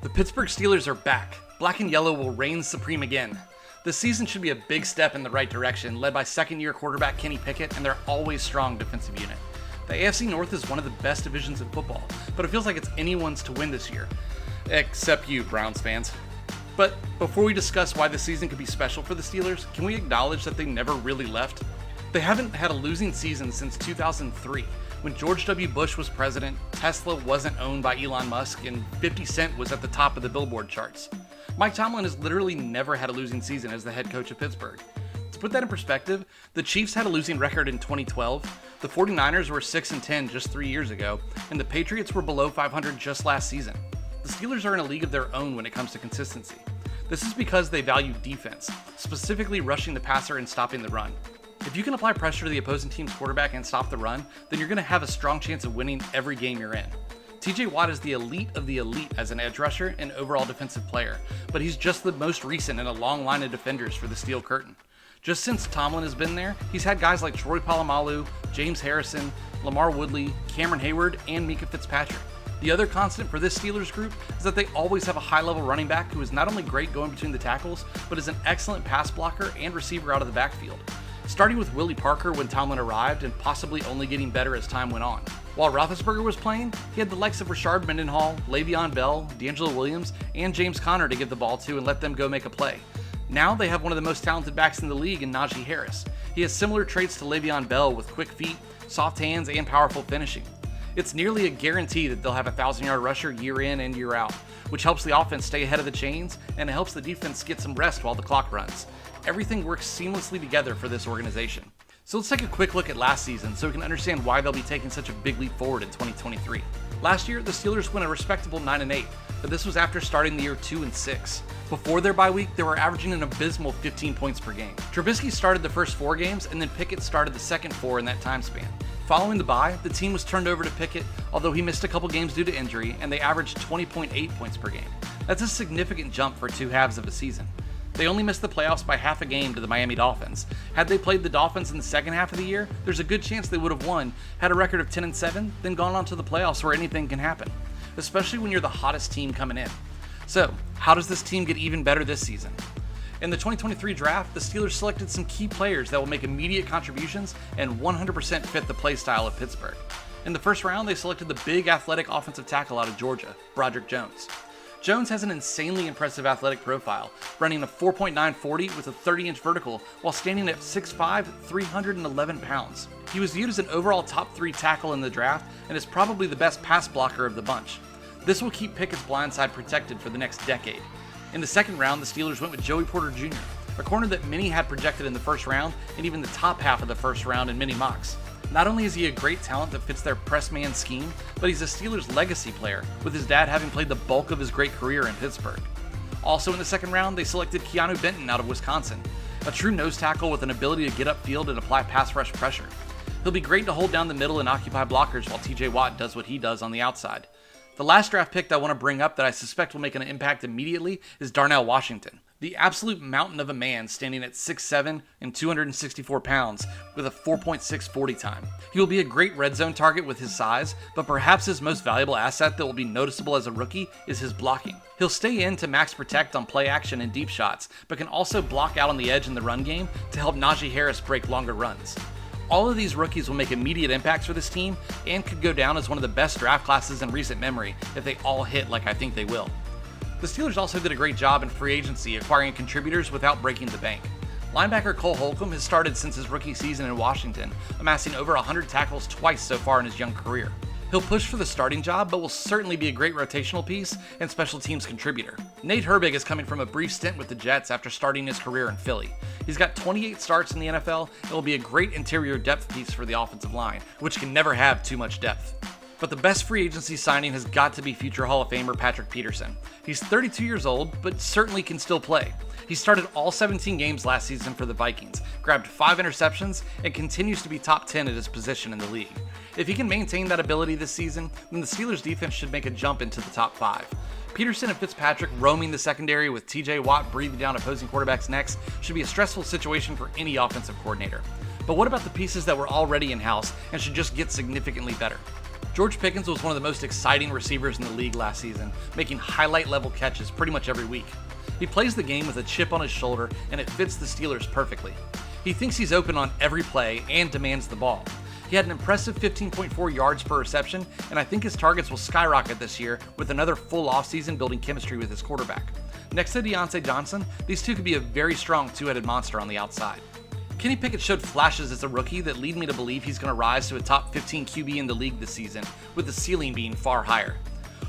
The Pittsburgh Steelers are back. Black and yellow will reign supreme again. This season should be a big step in the right direction, led by second-year quarterback Kenny Pickett and their always strong defensive unit. The AFC North is one of the best divisions in football, but it feels like it's anyone's to win this year. Except you, Browns fans. But before we discuss why this season could be special for the Steelers, can we acknowledge that they never really left? They haven't had a losing season since 2003, when George W. Bush was president, Tesla wasn't owned by Elon Musk, and 50 Cent was at the top of the Billboard charts. Mike Tomlin has literally never had a losing season as the head coach of Pittsburgh. To put that in perspective, the Chiefs had a losing record in 2012, the 49ers were 6-10 just 3 years ago, and the Patriots were below 500 just last season. The Steelers are in a league of their own when it comes to consistency. This is because they value defense, specifically rushing the passer and stopping the run. If you can apply pressure to the opposing team's quarterback and stop the run, then you're going to have a strong chance of winning every game you're in. TJ Watt is the elite of the elite as an edge rusher and overall defensive player, but he's just the most recent in a long line of defenders for the Steel Curtain. Just since Tomlin has been there, he's had guys like Troy Polamalu, James Harrison, Lamar Woodley, Cameron Hayward, and Mika Fitzpatrick. The other constant for this Steelers group is that they always have a high-level running back who is not only great going between the tackles, but is an excellent pass blocker and receiver out of the backfield. Starting with Willie Parker when Tomlin arrived and possibly only getting better as time went on. While Roethlisberger was playing, he had the likes of Rashard Mendenhall, Le'Veon Bell, D'Angelo Williams, and James Conner to give the ball to and let them go make a play. Now they have one of the most talented backs in the league in Najee Harris. He has similar traits to Le'Veon Bell with quick feet, soft hands, and powerful finishing. It's nearly a guarantee that they'll have a 1,000-yard rusher year in and year out, which helps the offense stay ahead of the chains and it helps the defense get some rest while the clock runs. Everything works seamlessly together for this organization. So let's take a quick look at last season so we can understand why they'll be taking such a big leap forward in 2023. Last year, the Steelers went a respectable 9-8, but this was after starting the year 2-6. Before their bye week, they were averaging an abysmal 15 points per game. Trubisky started the first 4 games, and then Pickett started the second 4 in that time span. Following the bye, the team was turned over to Pickett, although he missed a couple games due to injury, and they averaged 20.8 points per game. That's a significant jump for 2 halves of a season. They only missed the playoffs by half a game to the Miami Dolphins. Had they played the Dolphins in the second half of the year, there's a good chance they would have won, had a record of 10-7, then gone on to the playoffs where anything can happen, especially when you're the hottest team coming in. So, how does this team get even better this season? In the 2023 draft, the Steelers selected some key players that will make immediate contributions and 100% fit the play style of Pittsburgh. In the first round, they selected the big athletic offensive tackle out of Georgia, Broderick Jones. Jones has an insanely impressive athletic profile, running a 4.9 40 with a 30-inch vertical while standing at 6'5", 311 pounds. He was viewed as an overall top 3 tackle in the draft and is probably the best pass blocker of the bunch. This will keep Pickett's blindside protected for the next decade. In the second round, the Steelers went with Joey Porter Jr., a corner that many had projected in the first round and even the top half of the first round in many mocks. Not only is he a great talent that fits their press man scheme, but he's a Steelers legacy player, with his dad having played the bulk of his great career in Pittsburgh. Also in the second round, they selected Keanu Benton out of Wisconsin, a true nose tackle with an ability to get upfield and apply pass rush pressure. He'll be great to hold down the middle and occupy blockers while TJ Watt does what he does on the outside. The last draft pick that I want to bring up that I suspect will make an impact immediately is Darnell Washington. The absolute mountain of a man standing at 6'7" and 264 pounds with a 4.6 40 time. He will be a great red zone target with his size, but perhaps his most valuable asset that will be noticeable as a rookie is his blocking. He'll stay in to max protect on play action and deep shots, but can also block out on the edge in the run game to help Najee Harris break longer runs. All of these rookies will make immediate impacts for this team and could go down as one of the best draft classes in recent memory if they all hit like I think they will. The Steelers also did a great job in free agency acquiring contributors without breaking the bank. Linebacker Cole Holcomb has started since his rookie season in Washington, amassing over 100 tackles twice so far in his young career. He'll push for the starting job, but will certainly be a great rotational piece and special teams contributor. Nate Herbig is coming from a brief stint with the Jets after starting his career in Philly. He's got 28 starts in the NFL and will be a great interior depth piece for the offensive line, which can never have too much depth. But the best free agency signing has got to be future Hall of Famer Patrick Peterson. He's 32 years old, but certainly can still play. He started all 17 games last season for the Vikings, grabbed 5 interceptions, and continues to be top 10 at his position in the league. If he can maintain that ability this season, then the Steelers defense should make a jump into the top 5. Peterson and Fitzpatrick roaming the secondary with TJ Watt breathing down opposing quarterbacks' necks should be a stressful situation for any offensive coordinator. But what about the pieces that were already in-house and should just get significantly better? George Pickens was one of the most exciting receivers in the league last season, making highlight-level catches pretty much every week. He plays the game with a chip on his shoulder, and it fits the Steelers perfectly. He thinks he's open on every play and demands the ball. He had an impressive 15.4 yards per reception, and I think his targets will skyrocket this year with another full offseason building chemistry with his quarterback. Next to Deontay Johnson, these two could be a very strong two-headed monster on the outside. Kenny Pickett showed flashes as a rookie that lead me to believe he's going to rise to a top 15 QB in the league this season, with the ceiling being far higher.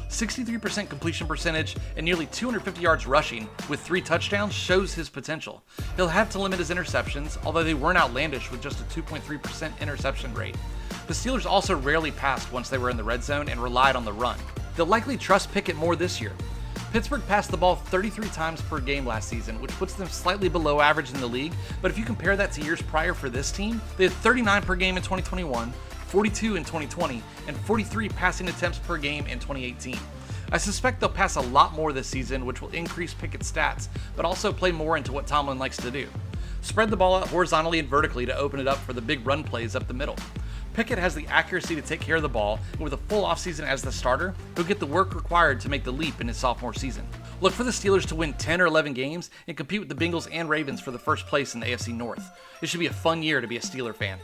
63% completion percentage and nearly 250 yards rushing with 3 touchdowns shows his potential. He'll have to limit his interceptions, although they weren't outlandish with just a 2.3% interception rate. The Steelers also rarely passed once they were in the red zone and relied on the run. They'll likely trust Pickett more this year. Pittsburgh passed the ball 33 times per game last season, which puts them slightly below average in the league, but if you compare that to years prior for this team, they had 39 per game in 2021, 42 in 2020, and 43 passing attempts per game in 2018. I suspect they'll pass a lot more this season, which will increase Pickett's stats, but also play more into what Tomlin likes to do. Spread the ball out horizontally and vertically to open it up for the big run plays up the middle. Pickett has the accuracy to take care of the ball, and with a full offseason as the starter, he'll get the work required to make the leap in his sophomore season. Look for the Steelers to win 10 or 11 games and compete with the Bengals and Ravens for the first place in the AFC North. It should be a fun year to be a Steeler fan.